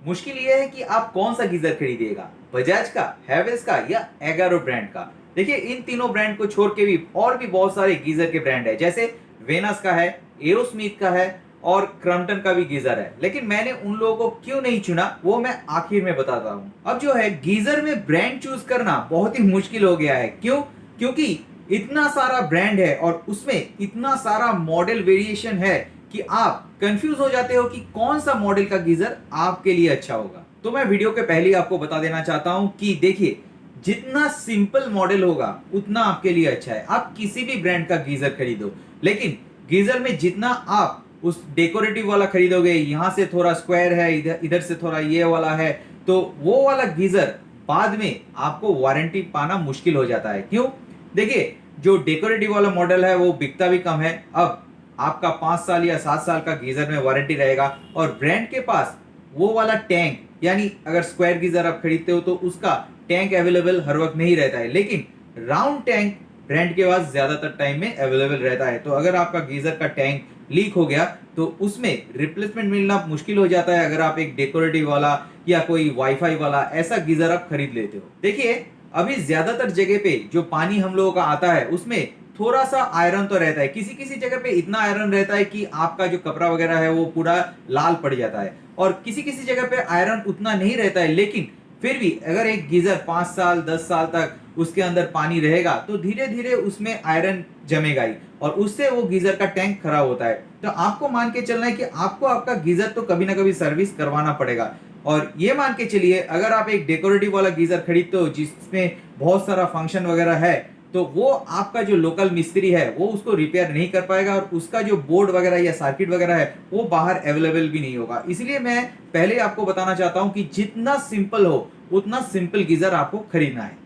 मुश्किल ये है कि आप कौन सा गीजर खरीदिएगा, बजाज का, हैवेल्स का या एगारो ब्रांड का। देखिए इन तीनों ब्रांड को छोड़ के भी और भी बहुत सारे गीजर के ब्रांड है, जैसे वेनस का है, एरोस्मिथ का है और क्रम्पटन का भी गीजर है। लेकिन मैंने उन लोगों को क्यों नहीं चुना वो मैं आखिर में बताता हूँ। अब जो है गीजर में ब्रांड चूज करना बहुत ही मुश्किल हो गया है। क्यों? क्योंकि इतना सारा ब्रांड है और उसमें इतना सारा मॉडल वेरिएशन है कि आप कंफ्यूज हो जाते हो कि कौन सा मॉडल का गीजर आपके लिए अच्छा होगा। तो मैं वीडियो के पहले ही आपको बता देना चाहता हूं कि देखिए जितना सिंपल मॉडल होगा उतना आपके लिए अच्छा है। आप किसी भी ब्रांड का गीजर खरीदो, लेकिन गीजर में जितना आप उस डेकोरेटिव वाला खरीदोगे, यहां से थोड़ा स्क्वायर है, इधर इधर से थोड़ा ये वाला है, तो वो वाला गीजर बाद में आपको वारंटी पाना मुश्किल हो जाता है। क्यों? देखिए जो डेकोरेटिव वाला मॉडल है वो बिकता भी कम है। अब आपका 5 साल या 7 साल का गीजर में वारंटी रहेगा और ब्रांड के पास वो वाला टैंक, यानी अगर स्क्वायर गीजर आप खरीदते हो तो उसका टैंक अवेलेबल हर वक्त नहीं रहता है, लेकिन राउंड टैंक ब्रांड के पास ज्यादातर टाइम में अवेलेबल रहता है। तो अगर आपका गीजर का टैंक लीक हो गया तो उसमें रिप्लेसमेंट मिलना मुश्किल हो जाता है अगर आप एक डेकोरेटिव वाला या कोई वाईफाई वाला ऐसा गीजर आप खरीद लेते हो। देखिए अभी ज्यादातर जगह पे जो पानी हम लोगों का आता है उसमें थोड़ा सा आयरन तो रहता है, किसी किसी जगह पे इतना आयरन रहता है कि आपका जो कपड़ा वगैरह है वो पूरा लाल पड़ जाता है, और किसी किसी जगह पे आयरन उतना नहीं रहता है। लेकिन फिर भी अगर एक गीजर 5 साल 10 साल तक उसके अंदर पानी रहेगा तो धीरे धीरे उसमें आयरन जमेगा ही और उससे वो गीजर का टैंक खराब होता है। तो आपको मान के चलना है कि आपको आपका गीजर तो कभी ना कभी सर्विस करवाना पड़ेगा। और ये मान के चलिए अगर आप एक डेकोरेटिव वाला गीजर खरीदते हो जिसमें बहुत सारा फंक्शन वगैरह है, तो वो आपका जो लोकल मिस्त्री है वो उसको रिपेयर नहीं कर पाएगा और उसका जो बोर्ड वगैरह या सर्किट वगैरह है वो बाहर अवेलेबल भी नहीं होगा। इसलिए मैं पहले आपको बताना चाहता हूं कि जितना सिंपल हो उतना सिंपल गीजर आपको खरीदना है।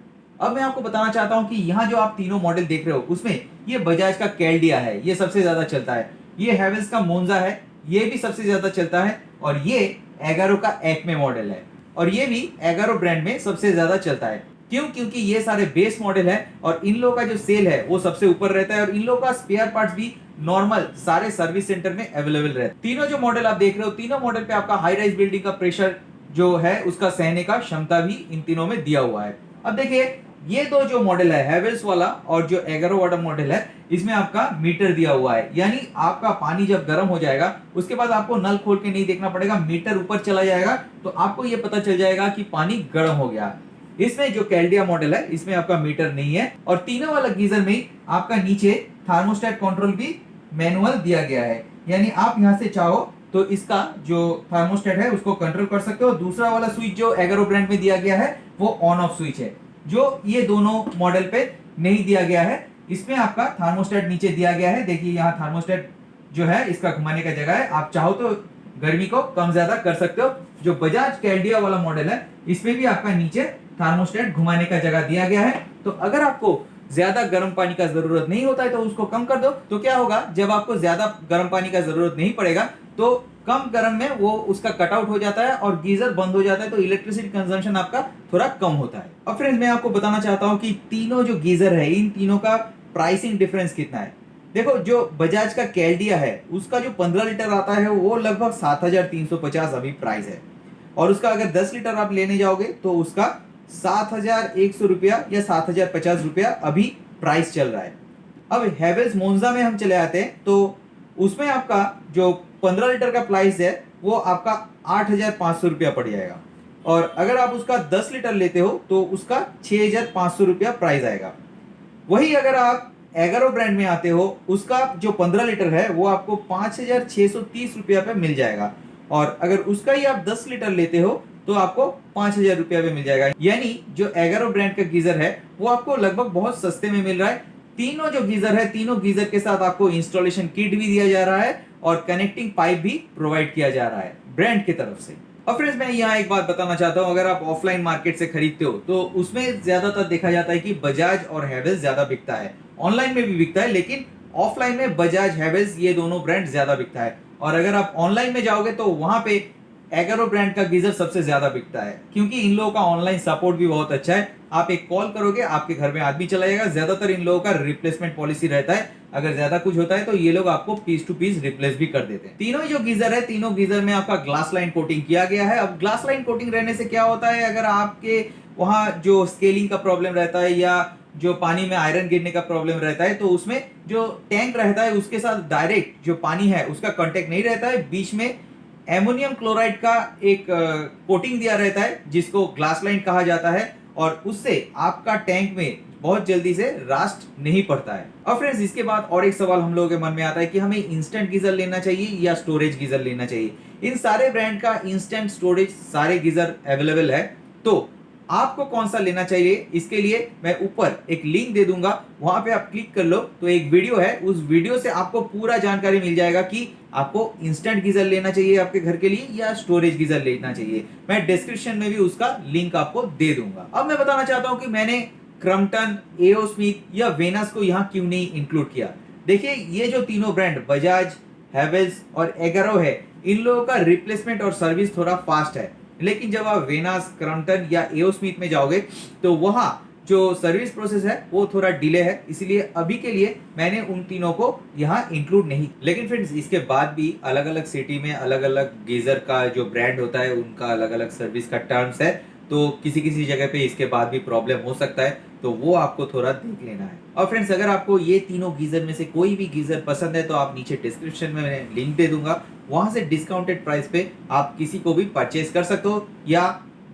अब मैं आपको बताना चाहता हूं कि यहाँ जो आप तीनों मॉडल देख रहे हो उसमें ये बजाज का कैल्डिया है, ये सबसे ज्यादा चलता है। ये हैवेल्स का मोन्जा है, ये भी सबसे ज्यादा चलता है। और ये एगारो का एक्मे मॉडल है और ये भी एगारो ब्रांड में सबसे ज्यादा चलता है। क्यों? क्योंकि ये सारे बेस मॉडल है और इन लोगों का जो सेल है वो सबसे ऊपर रहता है और इन लोगों का स्पेयर पार्ट्स भी नॉर्मल सारे सर्विस सेंटर में अवेलेबल रहता है। तीनों जो मॉडल आप देख रहे हो, तीनों मॉडल पे आपका हाई राइज बिल्डिंग का प्रेशर जो है उसका सहने का क्षमता भी इन तीनों में दिया हुआ है। अब देखिए ये दो जो मॉडल है हैवेल्स वाला और जो एगारो वाला मॉडल है, इसमें आपका मीटर दिया हुआ है, यानी आपका पानी जब गर्म हो जाएगा उसके बाद आपको नल खोल के नहीं देखना पड़ेगा, मीटर ऊपर चला जाएगा तो आपको ये पता चल जाएगा कि पानी गर्म हो गया। इसमें जो कैल्डिया मॉडल है इसमें आपका मीटर नहीं है और तीनों वाला गीजर में आपका नीचे थर्मोस्टेट कंट्रोल भी मैनुअल दिया गया है, यानी आप यहां से चाहो तो इसका जो थर्मोस्टेट है उसको कंट्रोल कर सकते हो। दूसरा वाला स्विच जो एगारो ब्रांड में दिया गया है वो ऑन ऑफ स्विच है, जो ये दोनों मॉडल पे नहीं दिया गया है। इसमें आपका थर्मोस्टेट नीचे दिया गया है, देखिए यहाँ थर्मोस्टेट जो है इसका घुमाने का जगह है, आप चाहो तो गर्मी को कम ज्यादा कर सकते हो। जो बजाज कैल्डिया वाला मॉडल है इसमें भी आपका नीचे थर्मोस्टेट घुमाने का जगह दिया गया है। तो अगर आपको ज्यादा गर्म पानी का जरूरत नहीं होता है तो उसको कम कर दो, तो क्या होगा जब आपको ज्यादा गर्म पानी का जरूरत नहीं पड़ेगा तो कम गर्म में वो उसका कटआउट हो जाता है और गीजर बंद हो जाता है, तो इलेक्ट्रिसिटी कंजम्पशन आपका थोड़ा कम होता है। अब फ्रेंड्स मैं आपको बताना चाहता हूं कि तीनों जो गीजर है इन तीनों का प्राइसिंग डिफरेंस कितना है। देखो जो बजाज का कैल्डिया है उसका जो 15 लीटर आता है वो लगभग 7,350 अभी प्राइस है, और उसका अगर 10 लीटर आप लेने जाओगे तो उसका 7,100 रुपया या 7,050 रुपया अभी प्राइस चल रहा है। अब हैवेल्स मोन्जा में हम चले आते हैं तो उसमें आपका जो 15 लीटर का प्राइस है वो आपका 8,500 रुपया पड़ जाएगा, और अगर आप उसका 10 लीटर लेते हो तो उसका 6,500 रुपया प्राइस आएगा। वही अगर आप एगारो ब्रांड में आते हो उसका जो 15 लीटर है वो आपको 5,630 रुपया पे मिल जाएगा, और अगर उसका ही आप 10 लीटर लेते हो तो आपको 5,000 रुपया पे मिल जाएगा। यानी जो एगारो ब्रांड का गीजर है वो आपको लगभग बहुत सस्ते में मिल रहा है। तीनों जो गीजर है तीनों गीजर के साथ आपको इंस्टॉलेशन किट भी दिया जा रहा है और कनेक्टिंग पाइप भी प्रोवाइड किया जा रहा है ब्रांड की तरफ से। अब फ्रेंड्स मैं यहाँ एक बात बताना चाहता हूँ, अगर आप ऑफलाइन मार्केट से खरीदते हो तो उसमें ज्यादातर देखा जाता है कि बजाज और हैवेल्स ज्यादा बिकता है, ऑनलाइन में भी बिकता है लेकिन ऑफलाइन में बजाज हैवेल्स ये दोनों ब्रांड ज्यादा बिकता है। और अगर आप ऑनलाइन में जाओगे तो वहां पे एगारो ब्रांड का गीजर सबसे ज्यादा बिकता है, क्योंकि इन लोगों का ऑनलाइन सपोर्ट भी बहुत अच्छा है। आप एक कॉल करोगे आपके घर में आदमी चला जाएगा, ज्यादातर इन लोगों का रिप्लेसमेंट पॉलिसी रहता है, अगर ज्यादा कुछ होता है तो ये लोग आपको पीस टू पीस रिप्लेस भी कर देते हैं। तीनों ही जो गीजर है, तीनों गीजर में आपका ग्लास लाइन कोटिंग किया गया है। अब ग्लास लाइन कोटिंग रहने से क्या होता है, अगर आपके वहां जो स्केलिंग का प्रॉब्लम रहता है या जो पानी में आयरन गिरने का प्रॉब्लम रहता है, तो उसमें जो टैंक रहता है उसके साथ डायरेक्ट जो पानी है उसका कांटेक्ट नहीं रहता है, बीच में एमोनियम क्लोराइड का एक कोटिंग दिया रहता है जिसको ग्लास लाइन कहा जाता है, और उससे आपका टैंक में बहुत जल्दी से रास्ट नहीं पड़ता है। और फ्रेंड्स, इसके बाद और एक सवाल हम लोगों के मन में आता है कि हमें इंस्टेंट गीजर लेना चाहिए या स्टोरेज गीजर लेना चाहिए। इन सारे ब्रांड का इंस्टेंट स्टोरेज सारे गीजर अवेलेबल है, तो आपको कौन सा लेना चाहिए इसके लिए मैं ऊपर एक लिंक दे दूंगा, वहां पे आप क्लिक कर लो तो एक वीडियो है, उस वीडियो से आपको पूरा जानकारी मिल जाएगा कि आपको इंस्टेंट गीजर लेना चाहिए आपके घर के लिए या स्टोरेज गीजर लेना चाहिए। मैं डिस्क्रिप्शन में भी उसका लिंक आपको दे दूंगा। अब मैं बताना चाहता हूं कि मैंने क्रम्पटन, एओ स्मिथ या वेनस को यहाँ क्यों नहीं इंक्लूड किया। देखिए, ये जो तीनों ब्रांड बजाज, हैवेल्स और एगारो है, इन लोगों का रिप्लेसमेंट और सर्विस थोड़ा फास्ट है, लेकिन जब आप वेनास, क्रम्पटन या एओ स्मिथ में जाओगे तो वहां जो सर्विस प्रोसेस है वो थोड़ा डिले है, इसलिए अभी के लिए मैंने उन तीनों को यहाँ इंक्लूड नहीं। लेकिन फ्रेंड्स, इसके बाद भी अलग अलग सिटी में अलग अलग गीजर का जो ब्रांड होता है उनका अलग अलग सर्विस का टर्म्स है, तो किसी किसी जगह पे इसके बाद भी प्रॉब्लम हो सकता है, तो वो आपको थोड़ा देख लेना है। और फ्रेंड्स, अगर आपको ये तीनों गीजर में से कोई भी गीजर पसंद है तो आप नीचे डिस्क्रिप्शन में मैं लिंक दे दूंगा, वहां से डिस्काउंटेड प्राइस पे आप किसी को भी परचेज कर सकते हो या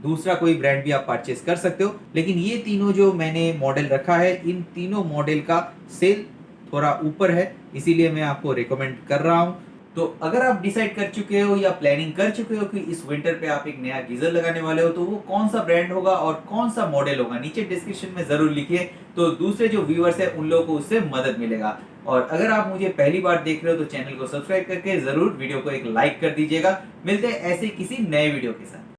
दूसरा कोई ब्रांड भी आप परचेज कर सकते हो। लेकिन ये तीनों जो मैंने मॉडल रखा है, इन तीनों मॉडल का सेल थोड़ा ऊपर है, इसीलिए मैं आपको रिकमेंड कर रहा हूँ। तो अगर आप डिसाइड कर चुके हो या प्लानिंग कर चुके हो कि इस विंटर पे आप एक नया गीजर लगाने वाले हो, तो वो कौन सा ब्रांड होगा और कौन सा मॉडल होगा नीचे डिस्क्रिप्शन में जरूर लिखिए, तो दूसरे जो व्यूअर्स है उन लोगों को उससे मदद मिलेगा। और अगर आप मुझे पहली बार देख रहे हो तो चैनल को सब्सक्राइब करके जरूर वीडियो को एक लाइक कर दीजिएगा। मिलते हैं ऐसे किसी नए वीडियो के साथ।